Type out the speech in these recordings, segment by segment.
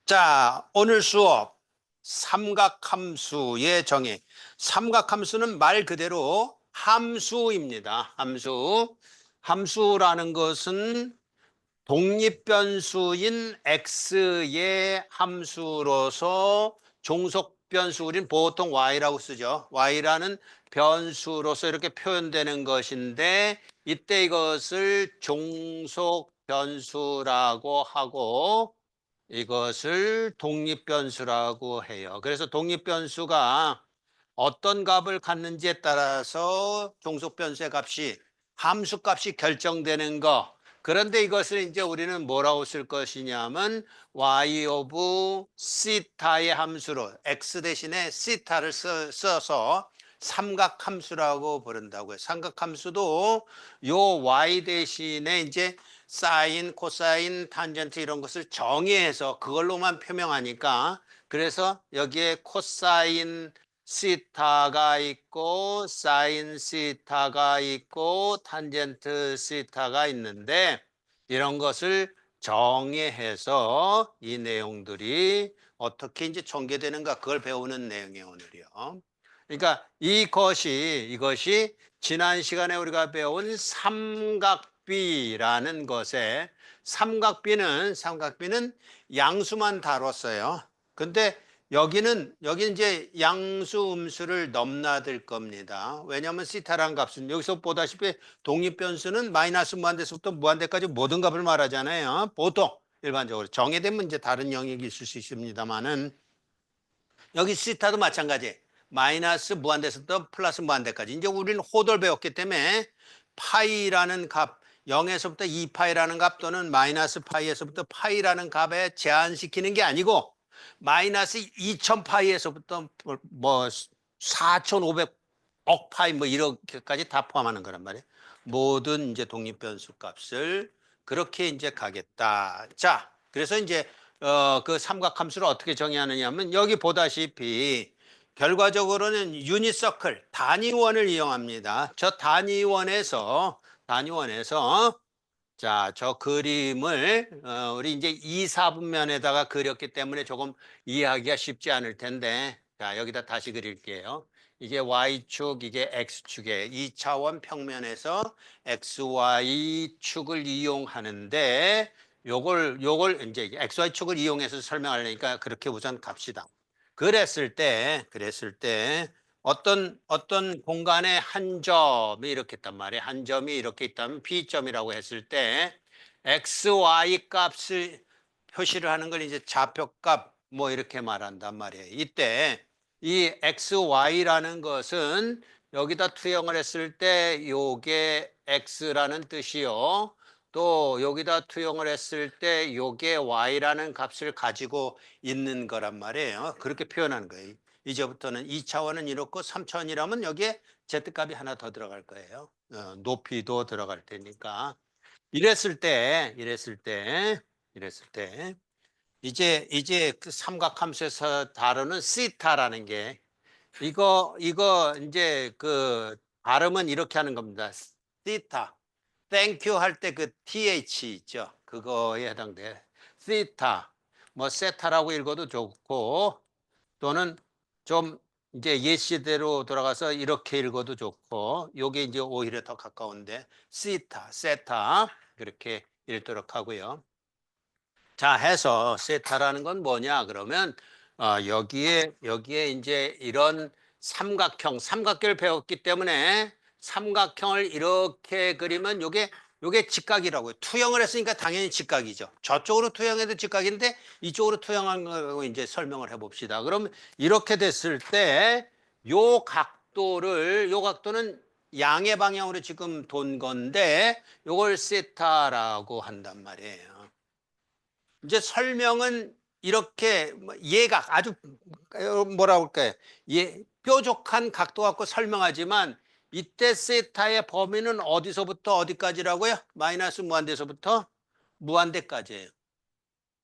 자, 오늘 수업 삼각함수의 정의. 삼각함수는 말 그대로 함수입니다. 함수. 함수라는 것은 독립변수인 x의 함수로서 종속변수, 우린 보통 y라고 쓰죠. y라는 변수로서 이렇게 표현되는 것인데 이때 이것을 종속변수라고 하고 이것을 독립변수라고 해요. 그래서 독립변수가 어떤 값을 갖는지에 따라서 종속변수의 값이 함수값이 결정되는 거. 그런데 이것을 이제 우리는 뭐라고 쓸 것이냐면 y 오브 시타의 함수로 x 대신에 시타를 써서 삼각함수라고 부른다고요. 삼각함수도 요 y 대신에 이제 사인, 코사인, 탄젠트 이런 것을 정의해서 그걸로만 표명하니까 그래서 여기에 코사인 시타가 있고 사인 시타가 있고 탄젠트 시타가 있는데 이런 것을 정의해서 이 내용들이 어떻게 이제 전개되는가 그걸 배우는 내용이에요, 오늘이요. 그러니까 이것이 지난 시간에 우리가 배운 삼각비라는 것에 삼각비는 양수만 다뤘어요. 근데 여기는 이제 양수 음수를 넘나들 겁니다. 왜냐하면 시타라는 값은 여기서 보다시피 독립변수는 마이너스 무한대에서부터 무한대까지 모든 값을 말하잖아요. 보통 일반적으로 정의되면 이제 다른 영역이 있을 수 있습니다만은 여기 시타도 마찬가지. 마이너스 무한대에서부터 플러스 무한대까지. 이제 우리는 호도를 배웠기 때문에 파이라는 값, 0에서부터 2파이라는 값 또는 마이너스 파이에서부터 파이라는 값에 제한시키는 게 아니고 마이너스 2000파이에서부터 뭐 4500억 파이 뭐 이렇게까지 다 포함하는 거란 말이에요. 모든 이제 독립변수 값을 그렇게 이제 가겠다. 자, 그래서 이제 그 삼각함수를 어떻게 정의하느냐 하면 여기 보다시피 결과적으로는 유니서클 단위원을 이용합니다. 저 단위원에서 자, 저 그림을 우리 이제 2, 4분면에다가 그렸기 때문에 조금 이해하기가 쉽지 않을 텐데 자, 여기다 다시 그릴게요. 이게 Y축, 이게 X축의 2차원 평면에서 XY축을 이용하는데 요걸 이제 XY축을 이용해서 설명하려니까 그렇게 우선 갑시다. 그랬을 때 어떤 공간에 한 점이 이렇게 있단 말이에요. 한 점이 이렇게 있다면 B점이라고 했을 때 x, y 값을 표시를 하는 걸 이제 좌표값 뭐 이렇게 말한단 말이에요. 이때 이 x, y라는 것은 여기다 투영을 했을 때 요게 x라는 뜻이요. 또 여기다 투영을 했을 때 요게 y라는 값을 가지고 있는 거란 말이에요. 그렇게 표현하는 거예요. 이제부터는 2차원은 이렇고 3차원이라면 여기에 z값이 하나 더 들어갈 거예요. 높이도 들어갈 테니까. 이랬을 때 이제 그 삼각함수에서 다루는 시타라는 게 이거 이제 그 발음은 이렇게 하는 겁니다. 시타. 땡큐 할 때 그 th 있죠. 그거에 해당돼. 시타. 뭐 세타라고 읽어도 좋고 또는 좀 이제 예시대로 돌아가서 이렇게 읽어도 좋고 요게 이제 오히려 더 가까운데 시타, 세타 그렇게 읽도록 하고요. 자, 해서 세타라는 건 뭐냐 그러면 여기에 이제 이런 삼각형을 배웠기 때문에 삼각형을 이렇게 그리면 요게 직각이라고요. 투영을 했으니까 당연히 직각이죠. 저쪽으로 투영해도 직각인데 이쪽으로 투영한 거 이제 설명을 해봅시다. 그럼 이렇게 됐을 때 요 각도는 양의 방향으로 지금 돈 건데 요걸 세타라고 한단 말이에요. 이제 설명은 이렇게 예각 아주 뭐라 그럴까요? 뾰족한 각도 갖고 설명하지만 이때 세타의 범위는 어디서부터 어디까지라고요? 마이너스 무한대에서부터 무한대까지예요.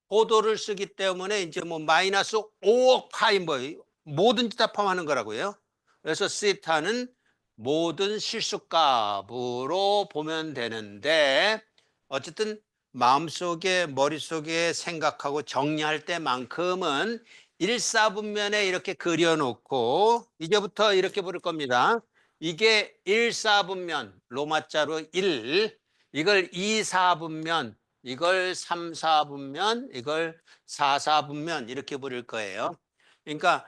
고도를 쓰기 때문에 이제 뭐 마이너스 5억 파이 뭐 뭐든지 다 포함하는 거라고요. 그래서 세타는 모든 실수값으로 보면 되는데 어쨌든 마음속에 머릿속에 생각하고 정리할 때만큼은 일사분면에 이렇게 그려놓고 이제부터 이렇게 부를 겁니다. 이게 일사분면 로마자로 1, 이걸 이사분면, 이걸 삼사분면, 이걸 사사분면 이렇게 부를 거예요. 그러니까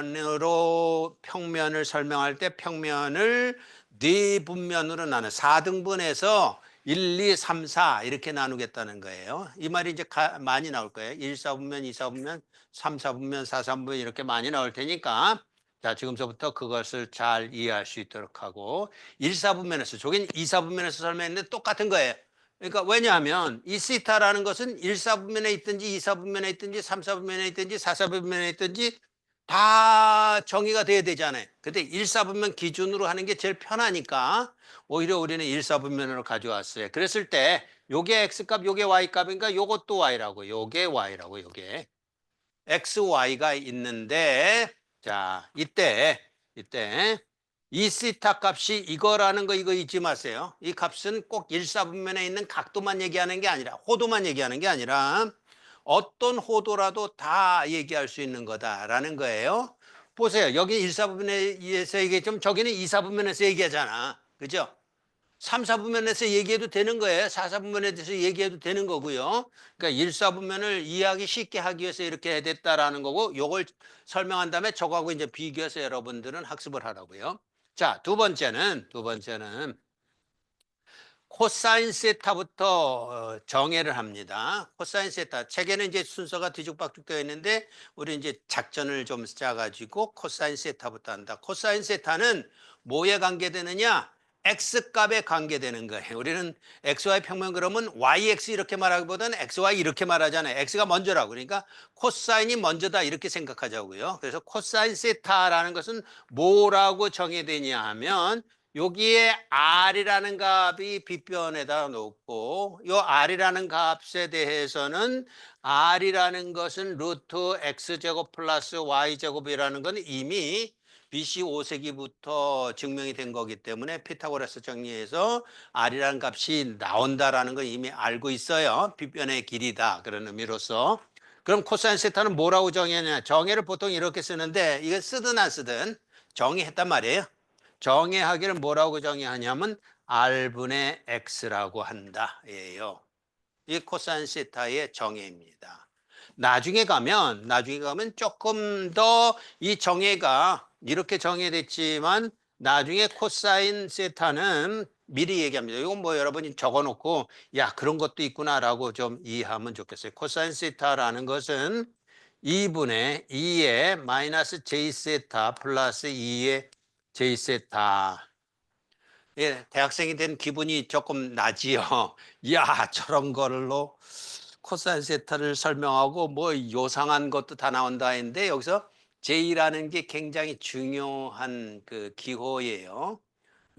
단위원으로 평면을 설명할 때 평면을 네 분면으로 나눠 4등분해서 1, 2, 3, 4 이렇게 나누겠다는 거예요. 이 말이 이제 많이 나올 거예요. 1, 4분면, 2, 4분면, 3, 4분면, 4, 3분면 이렇게 많이 나올 테니까 자, 지금서부터 그것을 잘 이해할 수 있도록 하고 1, 4분면에서 저긴 2, 4분면에서 설명했는데 똑같은 거예요. 그러니까 왜냐하면 이 시타라는 것은 1, 4분면에 있든지 2, 4분면에 있든지 3, 4분면에 있든지 4, 4분면에 있든지 다 정의가 돼야 되잖아요. 근데 1, 4분면 기준으로 하는 게 제일 편하니까 오히려 우리는 1, 4분면으로 가져왔어요. 그랬을 때 요게 x값, 요게 y값이니까 요것도 y라고, 요게 y라고, 요게 x, y가 있는데 자, 이때 이 시타 값이 이거라는 거 이거 잊지 마세요. 이 값은 꼭 1, 4분면에 있는 각도만 얘기하는 게 아니라 호도만 얘기하는 게 아니라 어떤 호도라도 다 얘기할 수 있는 거다라는 거예요. 보세요. 여기 1, 4분면에서 얘기했지만 저기는 2, 4분면에서 얘기하잖아. 그죠? 3, 4분면에서 얘기해도 되는 거예요. 4, 4분면에 대해서 얘기해도 되는 거고요. 그러니까 1, 4분면을 이해하기 쉽게 하기 위해서 이렇게 됐다라는 거고 요걸 설명한 다음에 저거하고 이제 비교해서 여러분들은 학습을 하라고요. 자, 두 번째는 코사인 세타부터 정의를 합니다. 코사인 세타. 책에는 이제 순서가 뒤죽박죽 되어 있는데 우리 이제 작전을 좀 짜가지고 코사인 세타부터 한다. 코사인 세타는 뭐에 관계되느냐? x 값에 관계되는 거예요. 우리는 xy 평면 그러면 yx 이렇게 말하기보다는 xy 이렇게 말하잖아요. x가 먼저라고. 그러니까 코사인이 먼저다 이렇게 생각하자고요. 그래서 코사인 세타라는 것은 뭐라고 정의되냐 하면 여기에 r이라는 값이 빗변에다 놓고 이 r이라는 값에 대해서는 r이라는 것은 루트 x제곱 플러스 y제곱이라는 건 이미 BC 5세기부터 증명이 된 거기 때문에 피타고라스 정리에서 r이라는 값이 나온다라는 걸 이미 알고 있어요. 빗변의 길이다 그런 의미로서. 그럼 코사인 세타는 뭐라고 정의하냐? 정의를 보통 이렇게 쓰는데 이거 쓰든 안 쓰든 정의했단 말이에요. 정의하기를 뭐라고 정의하냐면 R분의 X라고 한다. 예요. 이 코사인 세타의 정의입니다. 나중에 가면 조금 더 이 정의가 이렇게 정의됐지만 나중에 코사인 세타는 미리 얘기합니다. 이건 뭐 여러분이 적어놓고 야 그런 것도 있구나라고 좀 이해하면 좋겠어요. 코사인 세타라는 것은 2분의 2의 마이너스 j 세타 플러스 2의 j 세타. 예, 대학생이 된 기분이 조금 나지요. 야, 저런 걸로 코사인 세타를 설명하고 뭐 요상한 것도 다 나온다 했는데 여기서 J라는 게 굉장히 중요한 그 기호예요.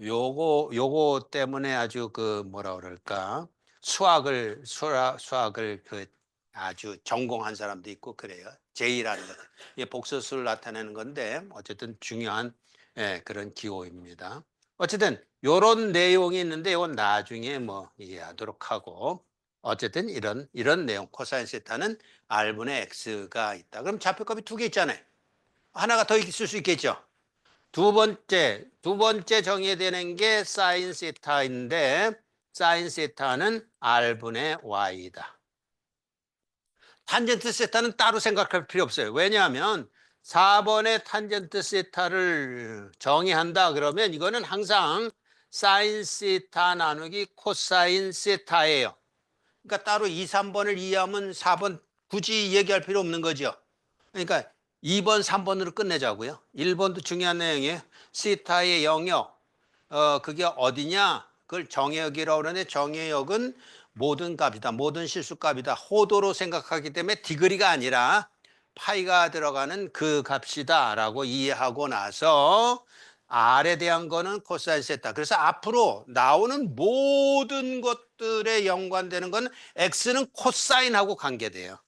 요거 때문에 아주 그 뭐라 그럴까? 수학을 그 아주 전공한 사람도 있고 그래요. J라는 것. 이게 복소수를 나타내는 건데 어쨌든 중요한 예, 그런 기호입니다. 어쨌든 요런 내용이 있는데 이건 나중에 뭐 이해하도록 하고 어쨌든 이런 내용 코사인 세타는 r분의 x가 있다. 그럼 좌표값이 두 개 있잖아요. 하나가 더 있을 수 있겠죠. 두 번째 정의되는 게 사인 세타인데 사인 세타는 r분의 y다. 탄젠트 세타는 따로 생각할 필요 없어요. 왜냐하면 4번의 탄젠트 세타를 정의한다 그러면 이거는 항상 사인 세타 나누기 코사인 세타예요. 그러니까 따로 2, 3번을 이해하면 4번 굳이 얘기할 필요 없는 거죠. 그러니까 2번, 3번으로 끝내자고요. 1번도 중요한 내용이에요. 시타의 영역, 그게 어디냐? 그걸 정의역이라고 그러는데 정의역은 모든 값이다. 모든 실수값이다. 호도로 생각하기 때문에 디그리가 아니라 파이가 들어가는 그 값이다라고 이해하고 나서 R에 대한 거는 코사인 세타. 그래서 앞으로 나오는 모든 것들에 연관되는 건 X는 코사인하고 관계돼요.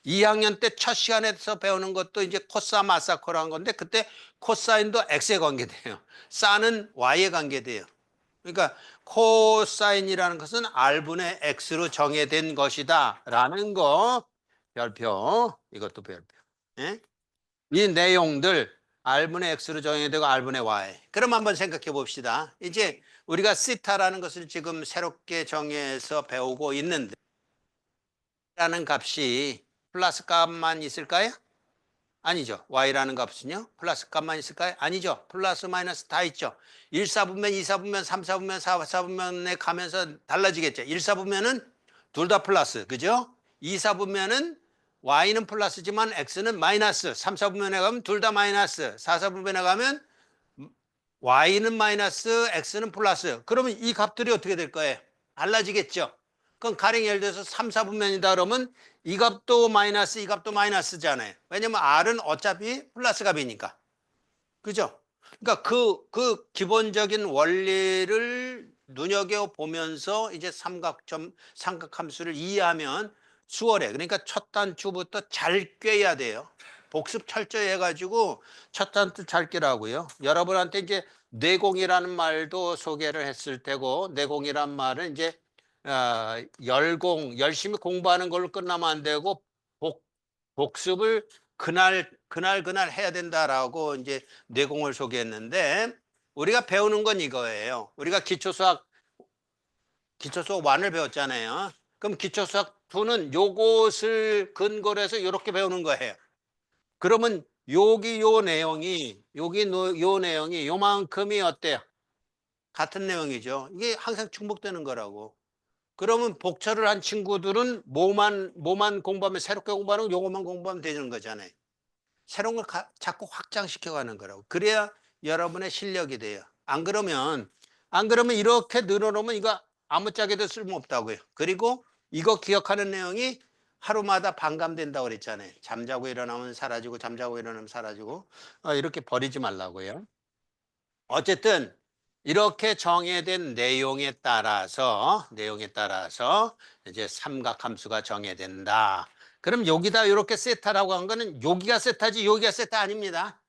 2학년 때 첫 시간에서 배우는 것도 이제 코사 마사코라는 건데 그때 코사인도 X에 관계돼요. 사는 Y에 관계돼요. 그러니까 코사인이라는 것은 R분의 X로 정의된 것이다 라는 거 별표. 이것도 별표. 예? 이 내용들 R분의 X로 정의되고 R분의 Y. 그럼 한번 생각해 봅시다. 이제 우리가 시타라는 것을 지금 새롭게 정의해서 배우고 있는데 라는 값이 플러스 값만 있을까요? 아니죠. y라는 값은요. 플러스 값만 있을까요? 아니죠. 플러스 마이너스 다 있죠. 1사분면, 2사분면, 3사분면, 4사분면에 가면서 달라지겠죠. 1사분면은 둘 다 플러스. 그죠? 2사분면은 y는 플러스지만 x는 마이너스. 3사분면에 가면 둘 다 마이너스. 4사분면에 가면 y는 마이너스, x는 플러스. 그러면 이 값들이 어떻게 될 거예요? 달라지겠죠. 그럼 가령 예를 들어서 3, 4분면이다 그러면 이 값도 마이너스, 이 값도 마이너스잖아요. 왜냐면 r은 어차피 플러스 값이니까. 그죠? 그러니까 그 기본적인 원리를 눈여겨보면서 이제 삼각함수를 이해하면 수월해. 그러니까 첫 단추부터 잘 꿰야 돼요. 복습 철저히 해가지고 첫 단추 잘 꿰라고요. 여러분한테 이제 내공이라는 말도 소개를 했을 테고, 내공이란 말은 이제 열심히 공부하는 걸로 끝나면 안 되고 복습을 그날 해야 된다라고 이제 내공을 소개했는데, 우리가 배우는 건 이거예요. 우리가 기초수학 1을 배웠잖아요. 그럼 기초수학 2는 요것을 근거로 해서 이렇게 배우는 거예요. 그러면 요 내용이 요만큼이 어때요? 같은 내용이죠. 이게 항상 중복되는 거라고. 그러면 복철을 한 친구들은 뭐만 공부하면, 새롭게 공부하는 요것만 공부하면 되는 거잖아요. 새로운 걸 자꾸 확장시켜가는 거라고. 그래야 여러분의 실력이 돼요. 안 그러면 이렇게 늘어놓으면 이거 아무짝에도 쓸모없다고요. 그리고 이거 기억하는 내용이 하루마다 반감된다고 그랬잖아요. 잠자고 일어나면 사라지고 잠자고 일어나면 사라지고. 이렇게 버리지 말라고요. 어쨌든 이렇게 정해된 내용에 따라서 이제 삼각함수가 정해된다. 그럼 여기다 이렇게 세타라고 한 거는 여기가 세타지 여기가 세타 아닙니다.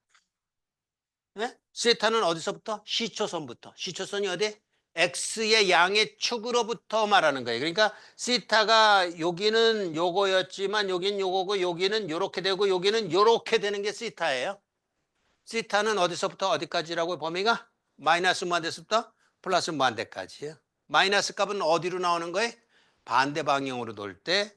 네? 세타는 어디서부터? 시초선부터. 시초선이 어디? x의 양의 축으로부터 말하는 거예요. 그러니까 시타가 여기는 요거였지만 여기는 요거고 여기는 요렇게 되고 여기는 요렇게 되는 게 시타예요. 시타는 어디서부터 어디까지라고 범위가? 마이너스 무한대서부터 플러스 무한대까지요. 마이너스 값은 어디로 나오는 거예요? 반대 방향으로 돌 때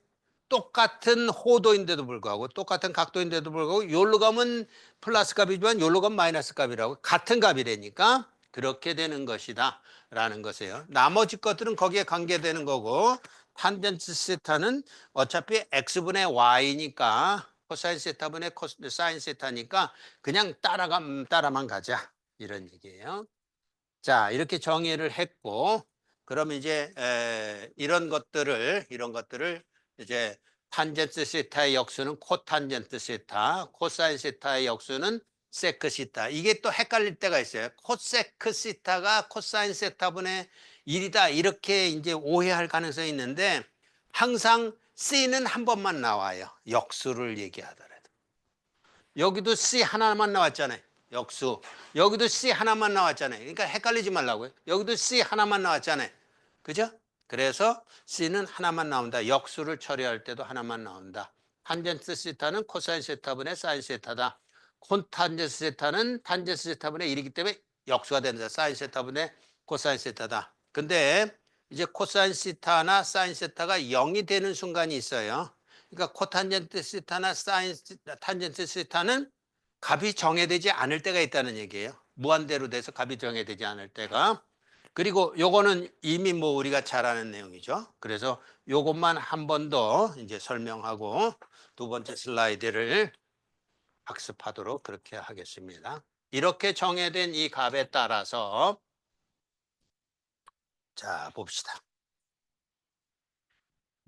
똑같은 호도인데도 불구하고 똑같은 각도인데도 불구하고 여기로 가면 플러스 값이지만 여기로 가면 마이너스 값이라고 같은 값이라니까 그렇게 되는 것이다 라는 것이에요. 나머지 것들은 거기에 관계되는 거고 탄젠트 세타는 어차피 x분의 y니까 코사인 세타분의 사인 세타니까 그냥 따라만 가자 이런 얘기예요. 자, 이렇게 정의를 했고, 그러면 이제 이런 것들을 이제 탄젠트 세타의 역수는 코탄젠트 세타, 코사인 세타의 역수는 세크 세타. 이게 또 헷갈릴 때가 있어요. 코세크 세타가 코사인 세타분의 1이다. 이렇게 이제 오해할 가능성이 있는데 항상 C는 한 번만 나와요. 역수를 얘기하더라도. 여기도 C 하나만 나왔잖아요. 역수. 여기도 C 하나만 나왔잖아요. 그러니까 헷갈리지 말라고요. 여기도 C 하나만 나왔잖아요. 그죠? 그래서 C는 하나만 나온다. 역수를 처리할 때도 하나만 나온다. 탄젠트 세타는 코사인 세타분의 사인 세타다. 콘탄젠트 세타는 탄젠트 세타분의 1이기 때문에 역수가 된다. 사인 세타분의 코사인 세타다. 근데 이제 코사인 세타나 사인 세타가 0이 되는 순간이 있어요. 그러니까 코탄젠트 세타나 탄젠트 세타는 값이 정해되지 않을 때가 있다는 얘기예요. 무한대로 돼서 값이 정해되지 않을 때가. 그리고 요거는 이미 뭐 우리가 잘 아는 내용이죠. 그래서 요것만 한 번 더 이제 설명하고 두 번째 슬라이드를 학습하도록 그렇게 하겠습니다. 이렇게 정해된 이 값에 따라서 자 봅시다.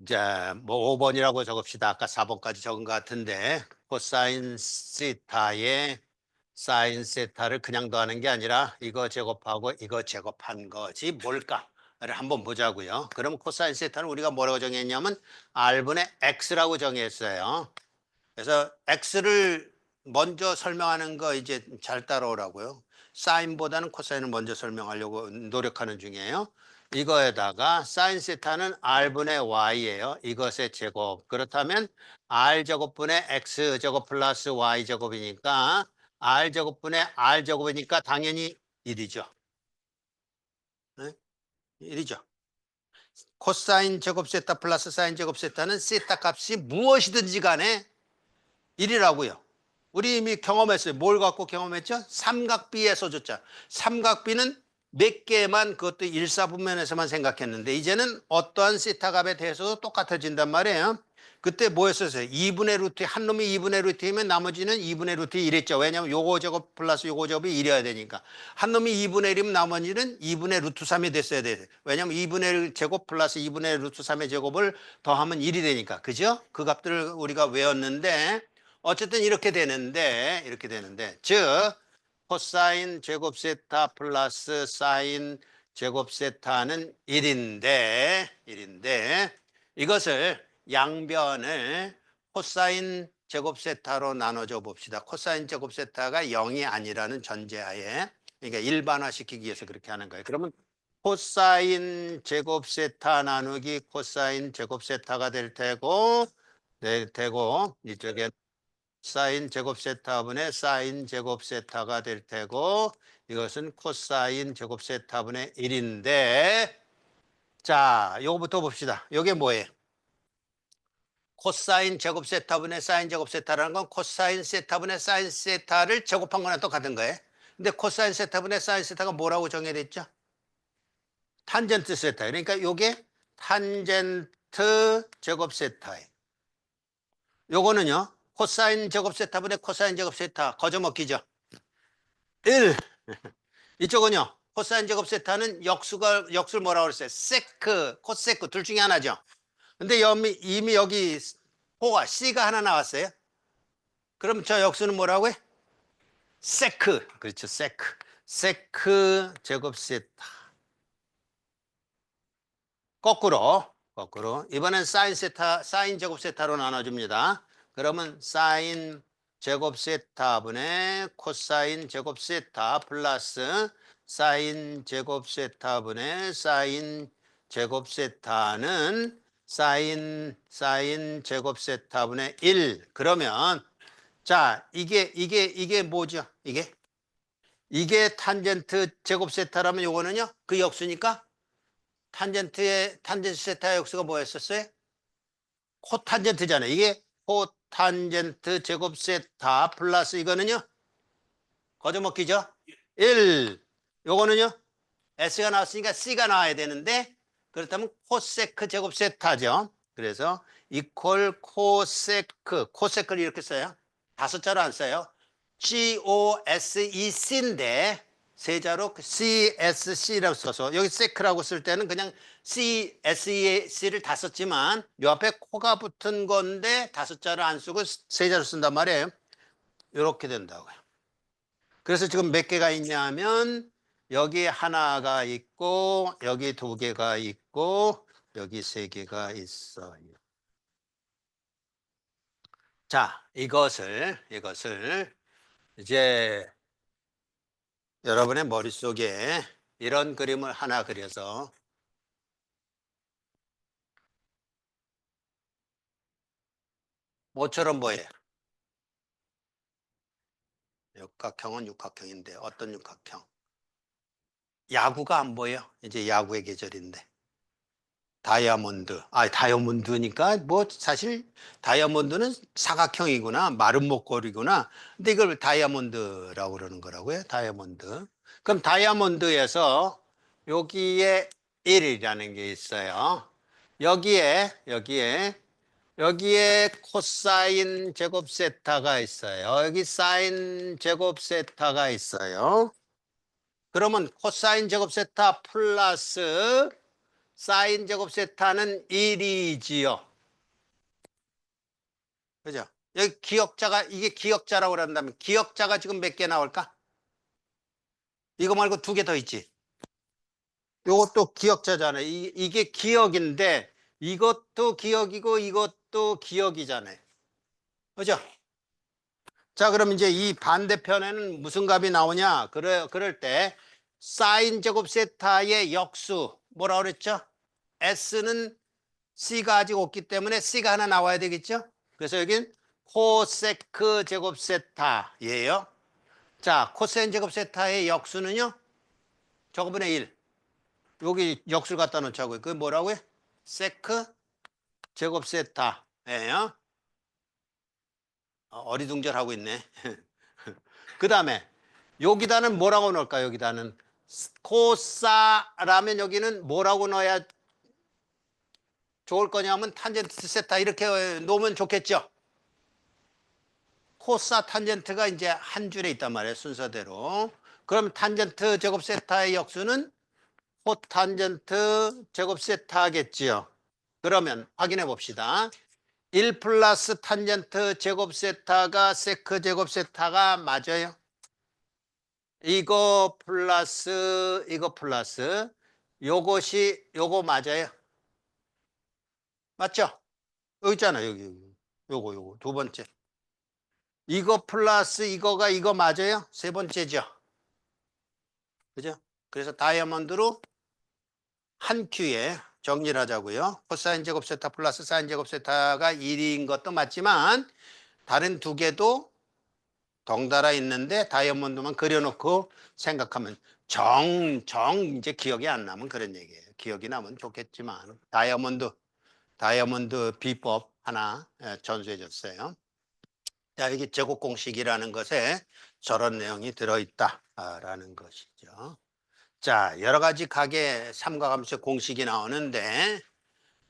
이제 뭐 5번이라고 적읍시다. 아까 4번까지 적은 것 같은데 코사인 시타의 사인 세타를 그냥 더하는 게 아니라 이거 제곱하고 이거 제곱한 것이 뭘까를 한번 보자고요. 그럼 코사인 세타는 우리가 뭐라고 정했냐면 R분의 X라고 정했어요. 그래서 X를 먼저 설명하는 거 이제 잘 따라오라고요. 사인보다는 코사인을 먼저 설명하려고 노력하는 중이에요. 이거에다가 사인 세타는 r분의 y예요. 이것의 제곱. 그렇다면 r제곱분의 x제곱 플러스 y제곱이니까 r제곱분의 r제곱이니까 당연히 1이죠. 네? 1이죠. 코사인 제곱 세타 플러스 사인 제곱 세타는 세타 값이 무엇이든지 간에 1이라고요. 우리 이미 경험했어요. 뭘 갖고 경험했죠? 삼각비에 써줬죠. 삼각비는 몇 개만 그것도 일사분면에서만 생각했는데 이제는 어떠한 세타 값에 대해서도 똑같아진단 말이에요. 그때 뭐였었어요? 2분의 루트, 한 놈이 2분의 루트이면 나머지는 2분의 루트 1했죠. 왜냐하면 요거 제곱 플러스 요거 제곱이 1이어야 되니까. 한 놈이 2분의 1이면 나머지는 2분의 루트 3이 됐어야 돼요. 왜냐하면 2분의 1 제곱 플러스 2분의 루트 3의 제곱을 더하면 1이 되니까. 그죠? 그 값들을 우리가 외웠는데 어쨌든 이렇게 되는데 즉 코사인 제곱 세타 플러스 사인 제곱 세타는 1인데 이것을 양변을 코사인 제곱 세타로 나눠줘 봅시다. 코사인 제곱 세타가 0이 아니라는 전제하에 그러니까 일반화시키기 위해서 그렇게 하는 거예요. 그러면 코사인 제곱 세타 나누기 코사인 제곱 세타가 될 테고 이쪽에 사인 제곱 세타분의 사인 제곱 세타가 될 테고 이것은 코사인 제곱 세타분의 1인데 자, 요거부터 봅시다. 요게 뭐예요? 코사인 제곱 세타분의 사인 제곱 세타라는 건 코사인 세타분의 사인 세타를 제곱한 거나 똑같은 거예요. 근데 코사인 세타분의 사인 세타가 뭐라고 정해졌죠? 탄젠트 세타. 그러니까 요게 탄젠트 제곱 세타예요. 요거는요. 코사인 제곱 세타분의 코사인 제곱 세타 거저먹기죠. 1. 이쪽은요. 코사인 제곱 세타는 역수를 뭐라고 그랬어요? 세크, 코세크 둘 중에 하나죠. 근데 이미 여기 호가 C가 하나 나왔어요. 그럼 저 역수는 뭐라고 해? 세크. 그렇죠. 세크. 세크 제곱 세타. 거꾸로. 이번엔 사인 세타, 사인 제곱 세타로 나눠줍니다. 그러면 사인 제곱 세타분의 코사인 제곱 세타 플러스 사인 제곱 세타분의 사인 제곱 세타는 사인 제곱 세타분의 1. 그러면 자, 이게 뭐죠? 이게 탄젠트 제곱 세타라면 요거는요. 그 역수니까 탄젠트 세타의 역수가 뭐였었어요? 코탄젠트잖아요. 이게 코탄젠트 제곱 세타 플러스 이거는요. 거저먹기죠. 1. 요거는요. S가 나왔으니까 C가 나와야 되는데 그렇다면 코세크 제곱 세타죠. 그래서 이퀄 코세크를 이렇게 써요. 다섯 자로 안 써요. COSEC인데 세자로 CSC라고 써서 여기 세크라고 쓸 때는 그냥 CSEC를 다 썼지만 요 앞에 코가 붙은 건데 다섯 자를 안 쓰고 세자로 쓴단 말이에요. 이렇게 된다고요. 그래서 지금 몇 개가 있냐면 여기 하나가 있고 여기 두 개가 있고 여기 세 개가 있어요. 자, 이것을 이제 여러분의 머릿속에 이런 그림을 하나 그려서 뭐처럼 보여요? 육각형은 육각형인데 어떤 육각형? 야구가 안 보여. 이제 야구의 계절인데. 다이아몬드니까 뭐 사실 다이아몬드는 사각형이구나. 마른 목걸이구나. 근데 이걸 다이아몬드라고 그러는 거라고요. 다이아몬드. 그럼 다이아몬드에서 여기에 1이라는 게 있어요. 여기에 코사인 제곱 세타가 있어요. 여기 사인 제곱 세타가 있어요. 그러면 코사인 제곱 세타 플러스 사인 제곱 세타는 1이지요. 그죠? 여기 이게 기억자라고 그런다면 기억자가 지금 몇 개 나올까? 이거 말고 두 개 더 있지. 요것도 기억자잖아요. 이게 기억인데 이것도 기억이고 이것도 기억이잖아요. 그죠? 자, 그럼 이제 이 반대편에는 무슨 값이 나오냐? 그럴 때 사인 제곱 세타의 역수 뭐라 그랬죠? S는 C가 아직 없기 때문에 C가 하나 나와야 되겠죠? 그래서 여긴 코세크 제곱 세타예요. 자, 코사인 제곱 세타의 역수는요? 저거분의 1. 여기 역수를 갖다 놓자고요. 그게 뭐라고요? 세크 제곱 세타예요. 어리둥절하고 있네. 그 다음에 여기다는 뭐라고 넣을까? 여기다는 코사라면 여기는 뭐라고 넣어야 좋을 거냐면 탄젠트 세타 이렇게 놓으면 좋겠죠. 코사 탄젠트가 이제 한 줄에 있단 말이에요. 순서대로. 그럼 탄젠트 제곱 세타의 역수는 코탄젠트 제곱 세타겠지요. 그러면 확인해 봅시다. 1 플러스 탄젠트 제곱 세타가 세크 제곱 세타가 맞아요. 이거 플러스 요것이 요거 맞아요. 맞죠? 여기 있잖아. 여기. 요거 두 번째. 이거 플러스 이거가 이거 맞아요? 세 번째죠. 그죠? 그래서 다이아몬드로 한 큐에 정리를 하자고요. 코사인 제곱 세타 플러스 사인 제곱 세타가 1인 것도 맞지만 다른 두 개도 덩달아 있는데 다이아몬드만 그려놓고 생각하면 이제 기억이 안 나면 그런 얘기예요. 기억이 나면 좋겠지만 다이아몬드 비법 하나 전수해 줬어요. 자, 여기 제곱 공식이라는 것에 저런 내용이 들어있다라는 것이죠. 자, 여러 가지 각의 삼각함수의 공식이 나오는데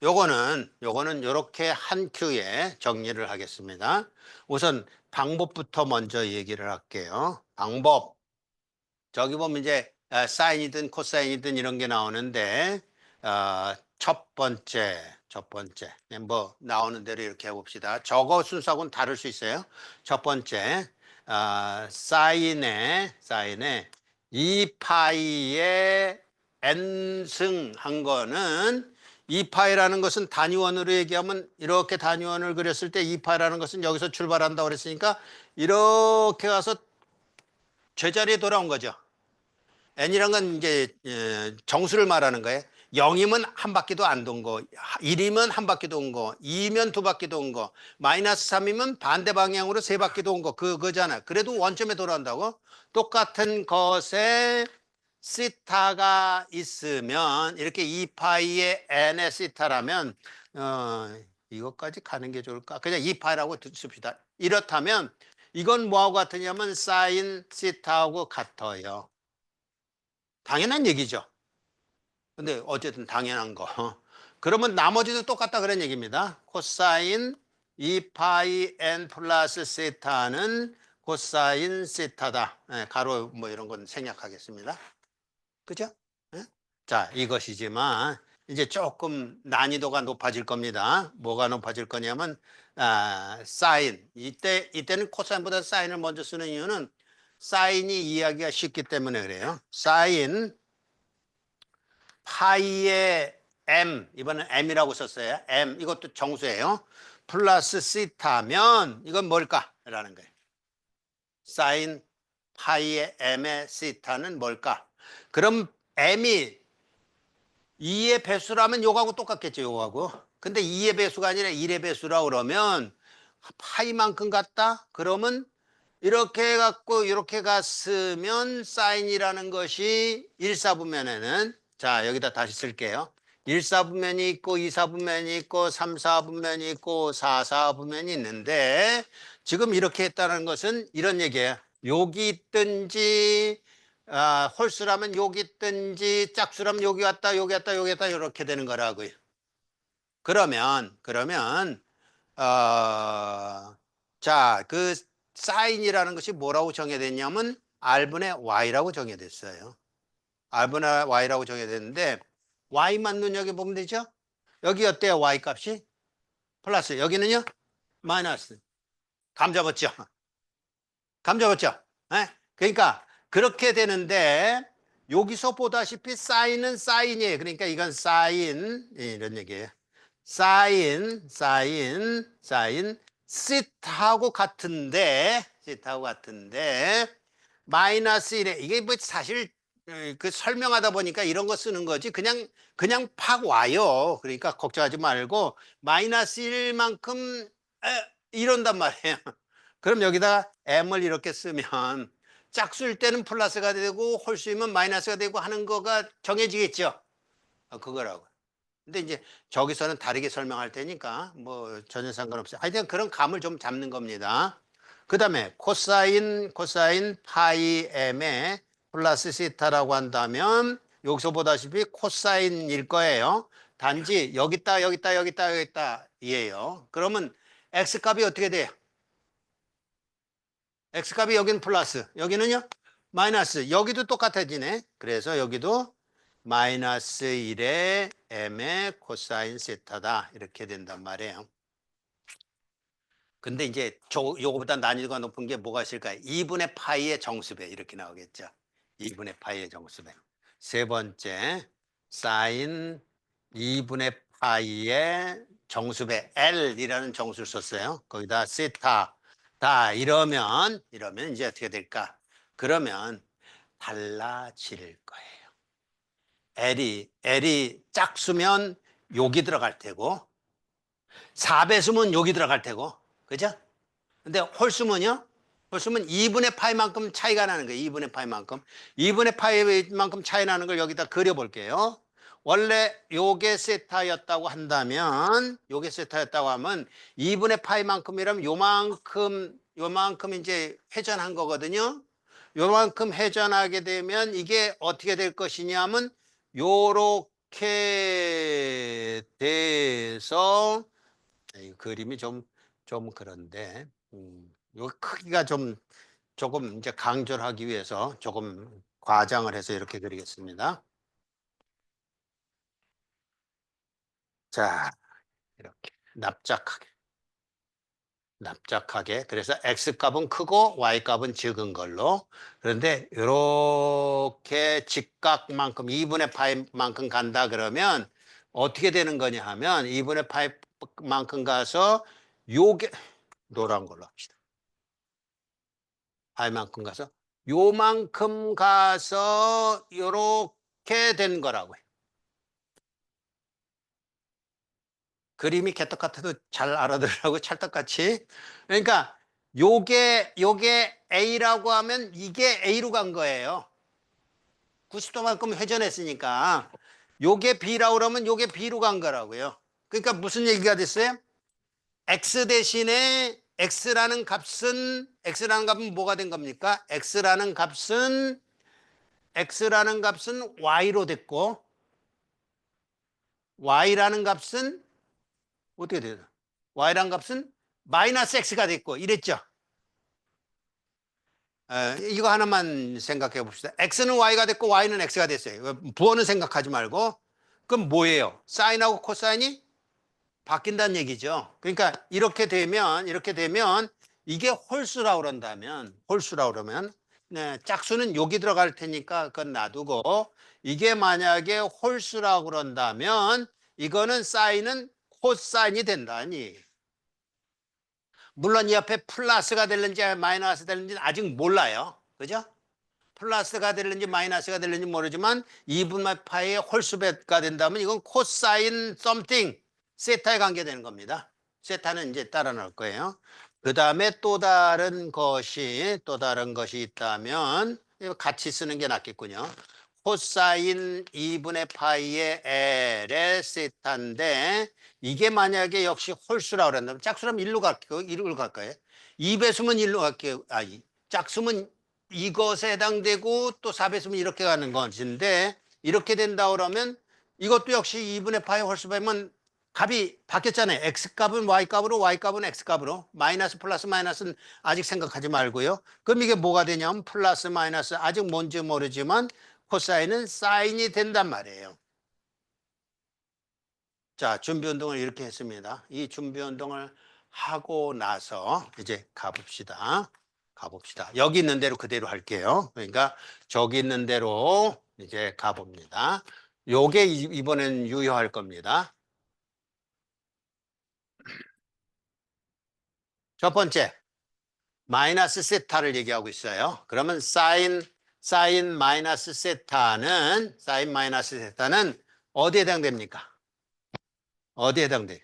요거는 요렇게 한 큐에 정리를 하겠습니다. 우선 방법부터 먼저 얘기를 할게요. 방법. 저기 보면 이제 사인이든 코사인이든 이런 게 나오는데 첫 번째 뭐 나오는 대로 이렇게 해봅시다. 저거 순서하고는 다를 수 있어요. 첫 번째 사인에 2파이의 n승 한 거는 2파이라는 것은 단위원으로 얘기하면 이렇게 단위원을 그렸을 때 2파이라는 것은 여기서 출발한다고 그랬으니까 이렇게 가서 제자리에 돌아온 거죠. n이란 건 이제 정수를 말하는 거예요. 0이면 한 바퀴도 안 돈 거, 1이면 한 바퀴 돈 거, 2면 두 바퀴 돈 거, 마이너스 3이면 반대 방향으로 세 바퀴 돈 거, 그거잖아. 그래도 원점에 돌아온다고? 똑같은 것에 시타가 있으면 이렇게 2파이의 n의 시타라면 이것까지 가는 게 좋을까? 그냥 2파이라고 씁시다. 이렇다면 이건 뭐하고 같으냐면 사인 시타하고 같아요. 당연한 얘기죠. 근데 어쨌든 당연한 거. 그러면 나머지도 똑같다 그런 얘기입니다. 코사인 2파이 n 플러스 세타는 코사인 세타다. 가로 뭐 이런 건 생략하겠습니다. 그죠? 자, 이것이지만 이제 조금 난이도가 높아질 겁니다. 뭐가 높아질 거냐면 사인. 이때는 코사인보다 사인을 먼저 쓰는 이유는 사인이 이해하기가 쉽기 때문에 그래요. 사인 파이의 m, 이번엔 m이라고 썼어요. m, 이것도 정수예요. 플러스 시타면 이건 뭘까? 라는 거예요. 사인 파이의 m의 시타는 뭘까? 그럼 m이 2의 배수라면 요거하고 똑같겠죠. 요거하고. 근데 2의 배수가 아니라 1의 배수라 그러면 파이만큼 같다? 그러면 이렇게 해갖고 이렇게 갔으면 사인이라는 것이 1사분면에는 자 여기다 다시 쓸게요. 1사분면이 있고 2사분면이 있고 3사분면이 있고 4사분면이 있는데 지금 이렇게 했다는 것은 이런 얘기예요. 여기 있든지 홀수라면 여기 있든지 짝수라면 여기 왔다 여기 왔다 여기 왔다 이렇게 되는 거라고요. 그러면 자, 그 사인이라는 것이 뭐라고 정해졌냐면 R분의 Y라고 정해졌어요. R분의 Y라고 정해졌는데 Y만 눈여겨보면 되죠? 여기 어때요? Y 값이? 플러스. 여기는요? 마이너스. 감 잡았죠? 감 잡았죠? 그러니까 그렇게 되는데 여기서 보다시피 사인은 사인이에요. 그러니까 이건 사인 이런 얘기예요. 사인 시타하고 같은데 마이너스 1에 이게 뭐 사실 그 설명하다 보니까 이런 거 쓰는 거지. 그냥 팍 와요. 그러니까 걱정하지 말고 마이너스 1만큼 이런단 말이에요. 그럼 여기다가 m을 이렇게 쓰면 짝수일 때는 플러스가 되고 홀수이면 마이너스가 되고 하는 거가 정해지겠죠. 그거라고. 근데 이제 저기서는 다르게 설명할 테니까 뭐 전혀 상관없어요. 하여튼 그런 감을 좀 잡는 겁니다. 그 다음에 코사인 파이 m에 플러스 시타라고 한다면 여기서 보다시피 코사인일 거예요. 단지 여기 있다 여기 있다 여기 있다 여기 있다 이에요. 그러면 x값이 어떻게 돼요? x값이 여기는 플러스 여기는요? 마이너스. 여기도 똑같아지네. 그래서 여기도 마이너스 1의 m의 코사인 세타다 이렇게 된단 말이에요. 근데 이제 요거보다 난이도가 높은 게 뭐가 있을까요? 2분의 파이의 정수배 이렇게 나오겠죠. 2분의 파이의 정수배. 세 번째 사인 2분의 파이의 정수배 L이라는 정수를 썼어요. 거기다 세타 다 이러면 이제 어떻게 될까? 그러면 달라질 거예요. L이 짝수면 여기 들어갈 테고 4배수면 여기 들어갈 테고 그죠? 근데 홀수면요? 홀수면 2분의 파이만큼 차이가 나는 거예요. 2분의 파이만큼. 2분의 파이만큼 차이 나는 걸 여기다 그려볼게요. 원래 요게 세타였다고 한다면 요게 세타였다고 하면 2분의 파이만큼이라면 요만큼 이제 회전한 거거든요. 요만큼 회전하게 되면 이게 어떻게 될 것이냐면 요렇게 돼서 이 그림이 좀 그런데 요 크기가 조금 이제 강조를 하기 위해서 조금 과장을 해서 이렇게 그리겠습니다. 자, 이렇게 납작하게. 그래서 x 값은 크고 y 값은 적은 걸로. 그런데 이렇게 직각만큼 2분의 파이만큼 간다 그러면 어떻게 되는 거냐 하면 2분의 파이만큼 가서 요게 노란 걸로 합시다. 파이만큼 가서 요만큼 가서 요렇게 된 거라고요. 그림이 개떡 같아도 잘 알아들으라고 찰떡같이. 그러니까 요게 A라고 하면 이게 A로 간 거예요. 90도만큼 회전했으니까 요게 B라고 그러면 요게 B로 간 거라고요. 그러니까 무슨 얘기가 됐어요? X 대신에 X라는 값은 뭐가 된 겁니까? X라는 값은 Y로 됐고 Y라는 값은 어떻게 돼요? Y라는 값은 마이너스 X가 됐고 이랬죠. 이거 하나만 생각해 봅시다. X는 Y가 됐고 Y는 X가 됐어요. 부호는 생각하지 말고. 그럼 뭐예요? 사인하고 코사인이 바뀐다는 얘기죠. 그러니까 이렇게 되면 이게 홀수라고 그러면 네, 짝수는 여기 들어갈 테니까 그건 놔두고 이게 만약에 홀수라고 그런다면 이거는 사인은 코사인이 된다니. 물론 이 옆에 플러스가 될는지 마이너스가 될는지는 아직 몰라요. 그죠? 플러스가 될는지 마이너스가 될는지 모르지만 2분의 파이의 홀수배가 된다면 이건 코사인 썸띵 세타에 관계되는 겁니다. 세타는 이제 따라 나올 거예요. 그 다음에 또 다른 것이 있다면 이거 같이 쓰는 게 낫겠군요. 코사인 2분의 파이의 L의 세타인데 이게 만약에 역시 홀수라고 그런다면 짝수라면 1로 갈까요? 2배수면 1로 갈게요. 짝수면 이것에 해당되고 또 4배수면 이렇게 가는 것인데 이렇게 된다 그러면 이것도 역시 2분의 파이 홀수배면 값이 바뀌었잖아요. x값은 y값으로 y값은 x값으로 마이너스 플러스 마이너스는 아직 생각하지 말고요. 그럼 이게 뭐가 되냐면 플러스 마이너스 아직 뭔지 모르지만 코사인은 사인이 된단 말이에요. 자, 준비 운동을 이렇게 했습니다. 이 준비 운동을 하고 나서 이제 가봅시다. 여기 있는 대로 그대로 할게요. 그러니까 저기 있는 대로 이제 가봅니다. 요게 이번엔 유효할 겁니다. 첫 번째, 마이너스 세타를 얘기하고 있어요. 그러면 사인 사인 마이너스 세타는 어디에 해당됩니까? 어디에 해당돼요?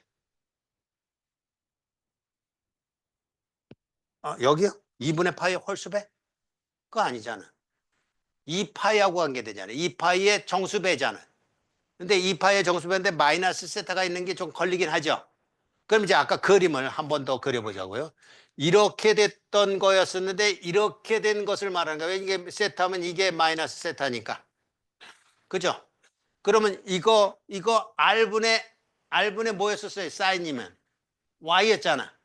여기요? 2분의 파이 홀수배? 그거 아니잖아. 2파이하고 관계되잖아. 2파이의 정수배잖아. 근데 2파이의 정수배인데 마이너스 세타가 있는 게 좀 걸리긴 하죠. 그럼 이제 아까 그림을 한 번 더 그려보자고요. 이렇게 됐던 거였었는데 이렇게 된 것을 말하는 거예요. 이게 세타면 이게 마이너스 세타니까. 그죠? 그러면 이거 R분의 뭐였었어요? 사인이면 Y였잖아.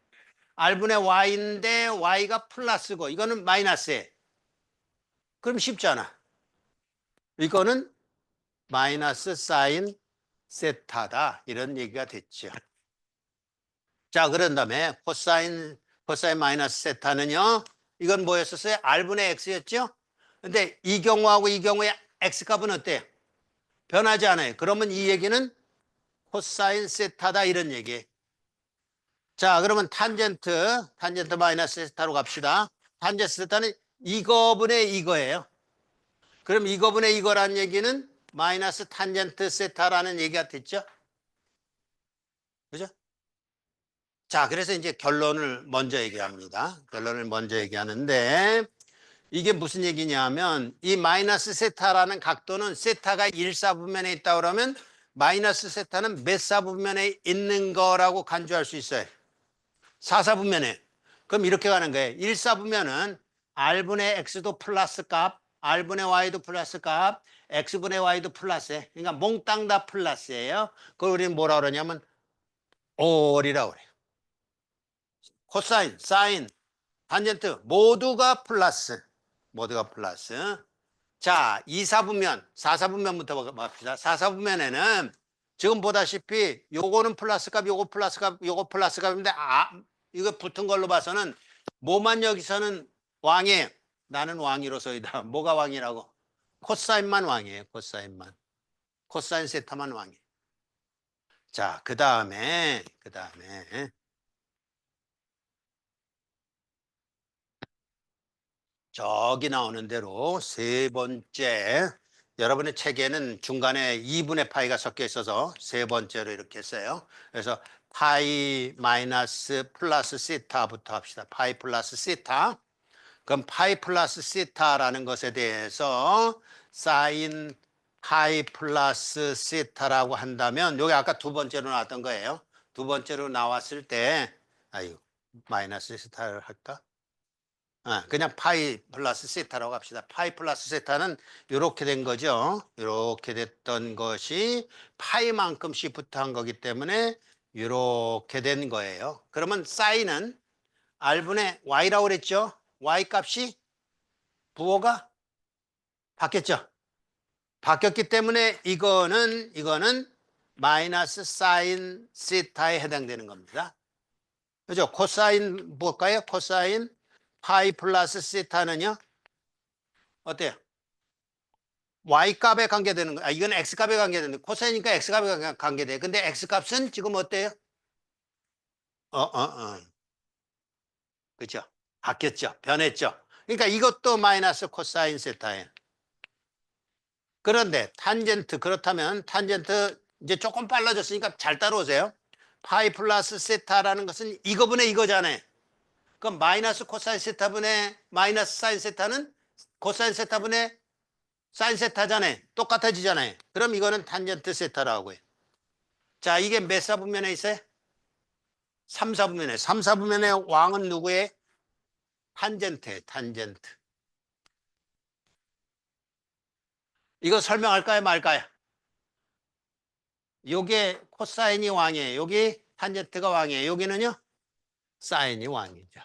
R분의 Y인데 Y가 플러스고 이거는 마이너스에. 그럼 쉽잖아. 이거는 마이너스 사인 세타다. 이런 얘기가 됐죠. 자, 그런 다음에 코사인 마이너스 세타는요. 이건 뭐였었어요? R분의 X였죠? 근데 이 경우하고 이 경우의 X값은 어때요? 변하지 않아요. 그러면 이 얘기는 코사인 세타다 이런 얘기. 자, 그러면 탄젠트 마이너스 세타로 갑시다. 탄젠트 세타는 이거분의 이거예요. 그럼 이거분의 이거란 얘기는 마이너스 탄젠트 세타라는 얘기가 됐죠? 그죠? 자, 그래서 이제 결론을 먼저 얘기합니다. 결론을 먼저 얘기하는데 이게 무슨 얘기냐면 이 마이너스 세타라는 각도는 세타가 1사분면에 있다 그러면 마이너스 세타는 몇 사분면에 있는 거라고 간주할 수 있어요? 4사분면에. 그럼 이렇게 가는 거예요. 1사분면은 R분의 X도 플러스 값, R분의 Y도 플러스 값, X분의 Y도 플러스에. 그러니까 몽땅 다 플러스예요. 그걸 우리는 뭐라 그러냐면 올이라고 그래요. 코사인, 사인, 탄젠트 모두가 플러스. 모두가 플러스. 자, 2사분면, 4사분면부터 봅시다. 4사분면에는 지금 보다시피 요거는 플러스 값, 요거 플러스 값, 요거 플러스 값인데 이거 붙은 걸로 봐서는 뭐만 여기서는 왕이에요. 나는 왕이로서이다. 뭐가 왕이라고? 코사인만 왕이에요. 코사인만. 코사인 세타만 왕이에요. 자, 그다음에 저기 나오는 대로 세 번째 여러분의 책에는 중간에 2분의 파이가 섞여 있어서 세 번째로 이렇게 했어요. 그래서 파이 마이너스 플러스 시타부터 합시다. 파이 플러스 시타. 그럼 파이 플러스 시타라는 것에 대해서 사인 파이 플러스 시타라고 한다면 여기 아까 두 번째로 나왔던 거예요. 두 번째로 나왔을 때 마이너스 시타를 할까? 그냥 파이 플러스 세타라고 합시다. 파이 플러스 세타는 이렇게 된 거죠. 이렇게 됐던 것이 파이만큼 시프트한 거기 때문에 이렇게 된 거예요. 그러면 사인은 R분의 Y라고 그랬죠. Y 값이 부호가 바뀌었죠. 바뀌었기 때문에 이거는 마이너스 사인 세타에 해당되는 겁니다. 그죠? 코사인 볼까요? 코사인 파이 플러스 세타는요. 어때요? Y값에 관계되는 거. 이건 X값에 관계되는 거. 코사인이니까 X값에 관계돼. 근데 X값은 지금 어때요? 그죠? 바뀌었죠? 변했죠? 그러니까 이것도 마이너스 코사인 세타예요. 그런데 그렇다면 탄젠트 이제 조금 빨라졌으니까 잘 따라오세요. 파이 플러스 세타라는 것은 이거분의 이거잖아요. 그럼 마이너스 코사인 세타분의 마이너스 사인 세타는 코사인 세타분의 사인 세타잖아요. 똑같아지잖아요. 그럼 이거는 탄젠트 세타라고 해요. 자, 이게 몇 사분면에 있어요? 3사분면에. 3사분면의 왕은 누구예요? 탄젠트예요. 탄젠트. 이거 설명할까요? 말까요? 요게 코사인이 왕이에요. 여기 탄젠트가 왕이에요. 여기는요? 사인이 왕이죠.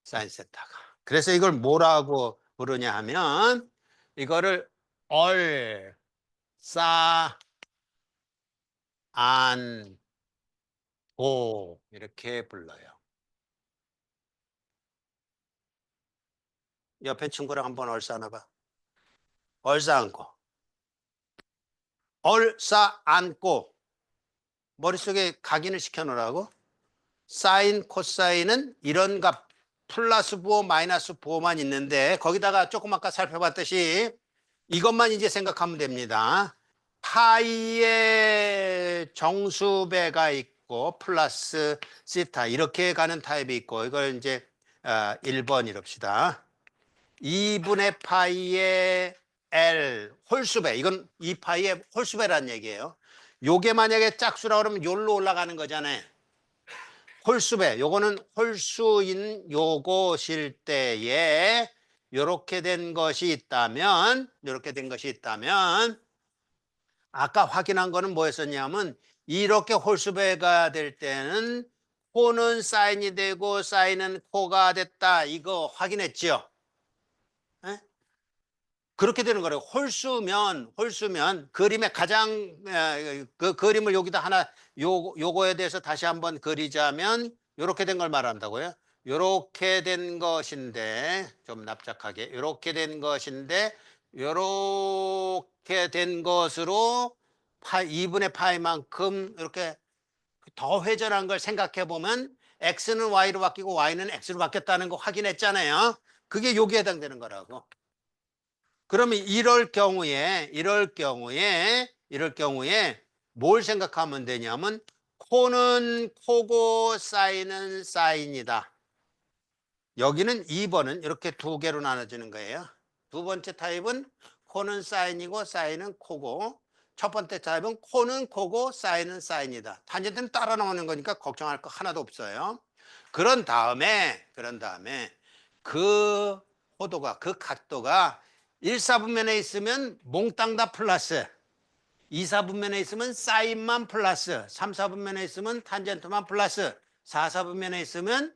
사인 세타가. 그래서 이걸 뭐라고 부르냐 하면 이거를 얼, 싸, 안, 고 이렇게 불러요. 옆에 친구랑 한번 얼싸안아봐. 얼싸안고. 얼싸안고. 머릿속에 각인을 시켜놓으라고. 사인, 코사인은 이런 값 플러스 부호 마이너스 부호만 있는데 거기다가 조금 아까 살펴봤듯이 이것만 이제 생각하면 됩니다. 파이의 정수배가 있고 플러스 시타 이렇게 가는 타입이 있고 이걸 이제 1번 이럽시다. 2분의 파이의 L 홀수배 이건 2파이의 홀수배라는 얘기예요. 요게 만약에 짝수라 그러면 요로 올라가는 거잖아요. 홀수배 요거는 홀수인 요것일 때에 요렇게 된 것이 있다면 아까 확인한 거는 뭐였었냐면 이렇게 홀수배가 될 때는 코는 사인이 되고 사인은 코가 됐다 이거 확인했죠. 에? 그렇게 되는 거래요. 홀수면 그림의 가장 그 그림을 여기다 하나 요거에 대해서 다시 한번 그리자면 요렇게 된 걸 말한다고요. 요렇게 된 것인데 좀 납작하게 요렇게 된 것인데 요렇게 된 것으로 2분의 파이만큼 이렇게 더 회전한 걸 생각해 보면 x는 y로 바뀌고 y는 x로 바뀌었다는 거 확인했잖아요. 그게 여기에 해당되는 거라고. 그러면 이럴 경우에 뭘 생각하면 되냐면 코는 코고 사인은 사인이다. 여기는 2번은 이렇게 두 개로 나눠지는 거예요. 두 번째 타입은 코는 사인이고 사인은 코고 첫 번째 타입은 코는 코고 사인은 사인이다. 탄젠트는 따라 나오는 거니까 걱정할 거 하나도 없어요. 그런 다음에 그 호도가 그 각도가 1사분면에 있으면 몽땅 다 플러스 2사분면에 있으면 사인만 플러스 3사분면에 있으면 탄젠트만 플러스 4사분면에 있으면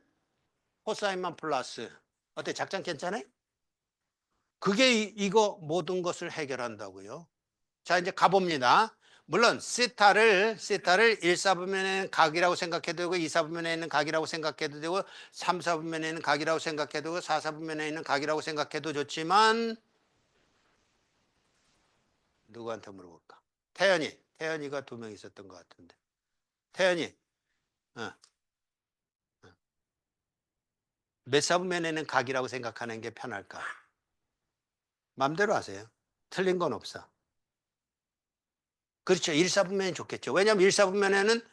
코사인만 플러스 어때? 작전 괜찮아요? 그게 이거 모든 것을 해결한다고요. 자 이제 가봅니다. 물론 시타를 1사분면에는 각이라고 생각해도 되고 2사분면에 있는 각이라고 생각해도 되고 3사분면에 있는 각이라고 생각해도 되고 4사분면에 있는 각이라고 생각해도 좋지만 누구한테 물어볼까? 태연이가 두 명 있었던 것 같은데 태연이 어. 몇 사분면에는 각이라고 생각하는 게 편할까? 맘대로 하세요. 틀린 건 없어. 그렇죠. 1사분면이 좋겠죠. 왜냐하면 1사분면에는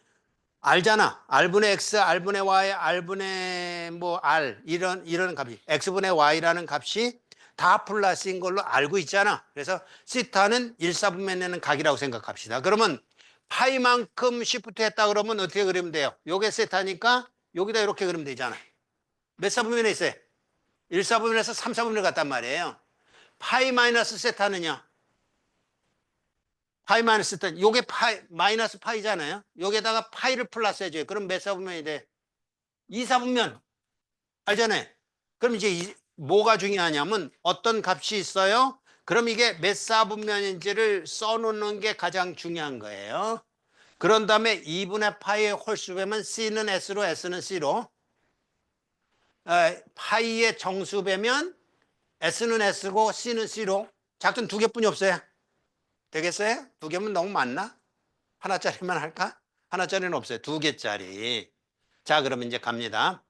R잖아. R분의 X, R분의 Y, R분의 뭐 R 이런 값이 X분의 Y라는 값이 다 플러스인 걸로 알고 있잖아. 그래서 시타는 1사분면에는 각이라고 생각합시다. 그러면 파이만큼 시프트 했다 그러면 어떻게 그리면 돼요? 요게 시타니까 여기다 이렇게 그리면 되잖아. 몇 사분면에 있어요? 1사분면에서 3사분면을 갔단 말이에요. 파이 마이너스 세타는요? 파이 마이너스 세타 요게 파이 마이너스 파이잖아요. 여기에다가 파이를 플러스 해줘요. 그럼 몇 사분면이 돼? 2사분면 알잖아요. 그럼 이제 뭐가 중요하냐면 어떤 값이 있어요? 그럼 이게 몇 사분면인지를 써놓는 게 가장 중요한 거예요. 그런 다음에 2분의 파이의 홀수배면 C는 S로 S는 C로 파이의 정수배면 S는 S고 C는 C로 작전 두 개뿐이 없어요. 되겠어요? 두 개면 너무 많나? 하나짜리만 할까? 하나짜리는 없어요. 두 개짜리. 자, 그러면 이제 갑니다.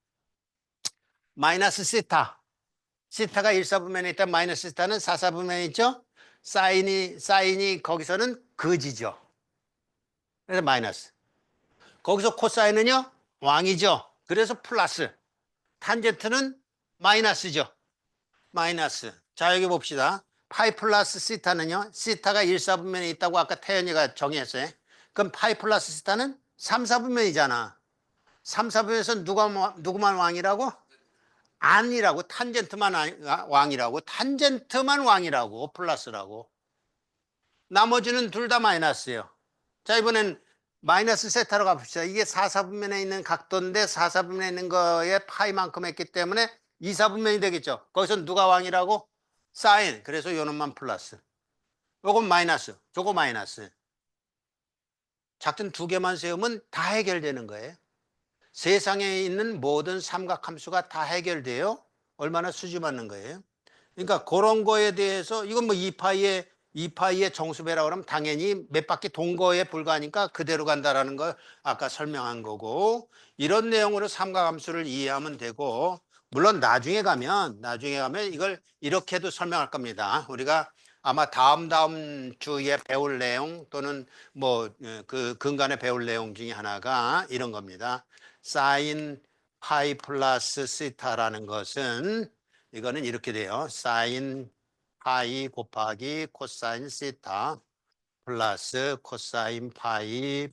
마이너스 시타. 시타가 1사분면에 있다. 마이너스 시타는 4사분면에 있죠? 사인이 거기서는 거지죠. 그래서 마이너스. 거기서 코사인은요? 왕이죠. 그래서 플러스. 탄젠트는 마이너스죠. 마이너스. 자, 여기 봅시다. 파이 플러스 시타는요. 시타가 1사분면에 있다고 아까 태연이가 정의했어요. 그럼 파이 플러스 시타는 3사분면이잖아. 3사분면에서 누구만 왕이라고? 아니라고. 탄젠트만 왕이라고. 탄젠트만 왕이라고. 플러스라고. 나머지는 둘 다 마이너스예요. 자, 이번엔 마이너스 세타로 가봅시다. 이게 4사분면에 있는 각도인데 4사분면에 있는 거에 파이만큼 했기 때문에 2사분면이 되겠죠. 거기서 누가 왕이라고? 사인. 그래서 요 놈만 플러스. 요건 마이너스. 저거 마이너스. 작전 두 개만 세우면 다 해결되는 거예요. 세상에 있는 모든 삼각함수가 다 해결돼요. 얼마나 수지 맞는 거예요. 그러니까 그런 거에 대해서 이건 뭐 2파이의 정수배라고 그러면 당연히 몇 바퀴 돈 거에 불과하니까 그대로 간다라는 걸 아까 설명한 거고 이런 내용으로 삼각함수를 이해하면 되고 물론 나중에 가면 이걸 이렇게도 설명할 겁니다. 우리가 아마 다음 주에 배울 내용 또는 뭐 그 근간에 배울 내용 중에 하나가 이런 겁니다. 사인 파이 플러스 시타라는 것은 이거는 이렇게 돼요. 사인 파이 곱하기 코사인 시타 플러스 코사인 파이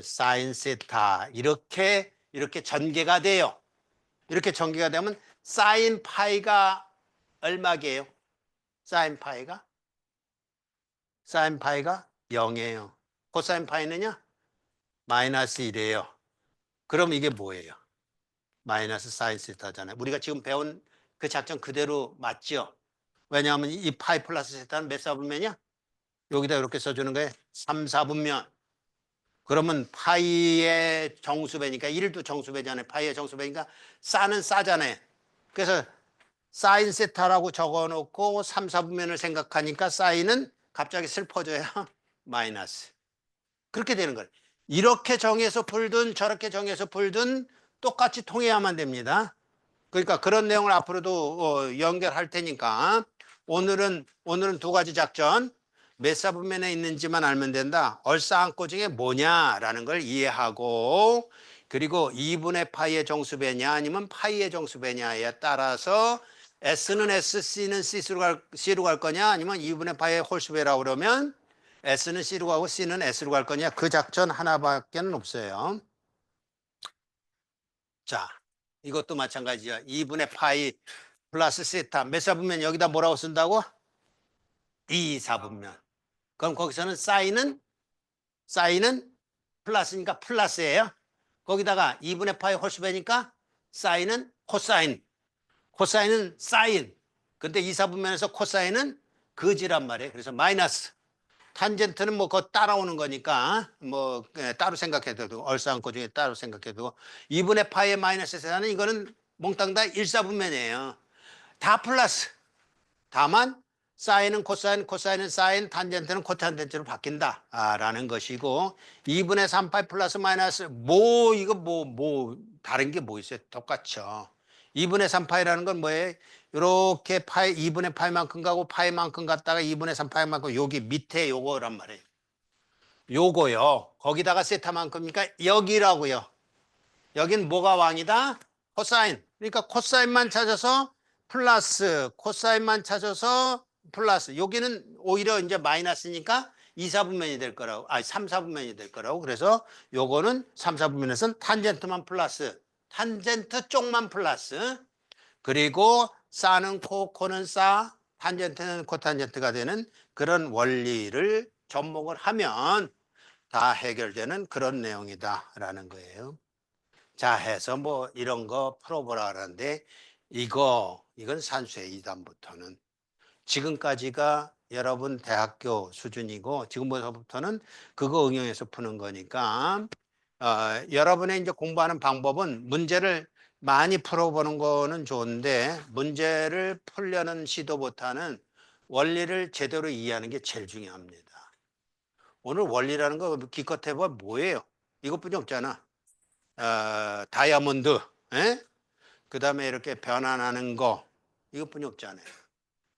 사인 시타 이렇게 전개가 돼요. 이렇게 전개가 되면 사인 파이가 얼마게요? 사인 파이가 0이에요. 코사인 파이는요? 마이너스 1이에요. 그럼 이게 뭐예요? 마이너스 사인 시타잖아요. 우리가 지금 배운 그 작전 그대로 맞죠? 왜냐하면 이 파이 플러스 시타는 몇 사분면이야? 여기다 이렇게 써주는 거예요. 3, 4분면. 그러면 파이의 정수배니까 1도 정수배잖아요. 파이의 정수배니까 싸는 싸잖아요. 그래서 사인 세타라고 적어놓고 3, 4분면을 생각하니까 사인은 갑자기 슬퍼져요. 마이너스. 그렇게 되는 거예요. 이렇게 정해서 풀든 저렇게 정해서 풀든 똑같이 통해야만 됩니다. 그러니까 그런 내용을 앞으로도 연결할 테니까 오늘은 두 가지 작전. 몇 사분면에 있는지만 알면 된다. 얼싸안고 중에 뭐냐라는 걸 이해하고 그리고 2분의 파이의 정수배냐 아니면 파이의 정수배냐에 따라서 S는 S, C는 C로 갈 거냐 아니면 2분의 파이의 홀수배라고 그러면 S는 C로 가고 C는 S로 갈 거냐 그 작전 하나밖에 없어요. 자, 이것도 마찬가지야. 2분의 파이 플러스 시타 몇 사분면 여기다 뭐라고 쓴다고? 2, 4분면. 그럼 거기서는 사인은 플러스니까 플러스예요. 거기다가 2분의 파이 홀수배니까 사인은 코사인. 코사인은 사인. 근데 2, 4분면에서 코사인은 거지란 말이에요. 그래서 마이너스. 탄젠트는 뭐 그거 따라오는 거니까 뭐 따로 생각해도 되고 얼싸안고 중에 따로 생각해도 2분의 파이의 마이너스 세타는 이거는 몽땅 다 1, 4분면이에요. 다 플러스. 다만 사인은 코사인, 코사인은 사인, 탄젠트는 코탄젠트로 바뀐다 라는 것이고 2분의 3파이 플러스 마이너스 이거 다른 게 뭐 있어요? 똑같죠. 2분의 3파이라는 건 뭐예요? 이렇게 파이 2분의 파이만큼 가고 파이만큼 갔다가 2분의 3파이만큼 여기 밑에 요거란 말이에요. 요거요. 거기다가 세타만큼이니까 여기라고요. 여긴 뭐가 왕이다? 코사인. 그러니까 코사인만 찾아서 플러스, 코사인만 찾아서 플러스. 여기는 오히려 이제 마이너스니까 2, 4분면이 될 거라고. 3, 4분면이 될 거라고. 그래서 요거는 3, 4분면에서는 탄젠트만 플러스. 탄젠트 쪽만 플러스. 그리고 싸는 코는 싸, 탄젠트는 코탄젠트가 되는 그런 원리를 접목을 하면 다 해결되는 그런 내용이다라는 거예요. 자 해서 뭐 이런 거 풀어보라 하는데 이건 산수의 2단부터는 지금까지가 여러분 대학교 수준이고 지금부터는 그거 응용해서 푸는 거니까 여러분의 이제 공부하는 방법은 문제를 많이 풀어보는 거는 좋은데 문제를 풀려는 시도보다는 원리를 제대로 이해하는 게 제일 중요합니다. 오늘 원리라는 거 기껏 해봐 뭐예요? 이것뿐이 없잖아. 다이아몬드, 그 다음에 이렇게 변환하는 거, 이것뿐이 없잖아요.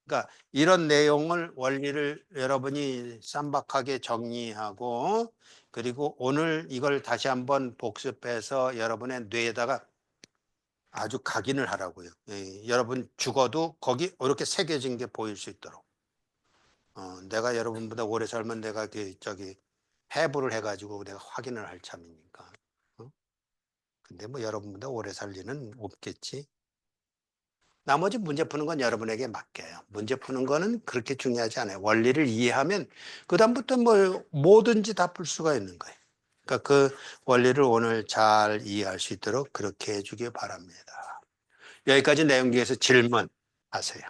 그러니까 이런 내용을 원리를 여러분이 쌈박하게 정리하고 그리고 오늘 이걸 다시 한번 복습해서 여러분의 뇌에다가 아주 각인을 하라고요. 여러분 죽어도 거기 이렇게 새겨진 게 보일 수 있도록. 내가 여러분보다 오래 살면 내가 해부를 해가지고 내가 확인을 할 참이니까. 근데 뭐 여러분보다 오래 살 리는 없겠지. 나머지 문제 푸는 건 여러분에게 맡겨요. 문제 푸는 거는 그렇게 중요하지 않아요. 원리를 이해하면 그다음부터 뭐 뭐든지 다 풀 수가 있는 거예요. 그러니까 그 원리를 오늘 잘 이해할 수 있도록 그렇게 해주기 바랍니다. 여기까지 내용 중에서 질문하세요.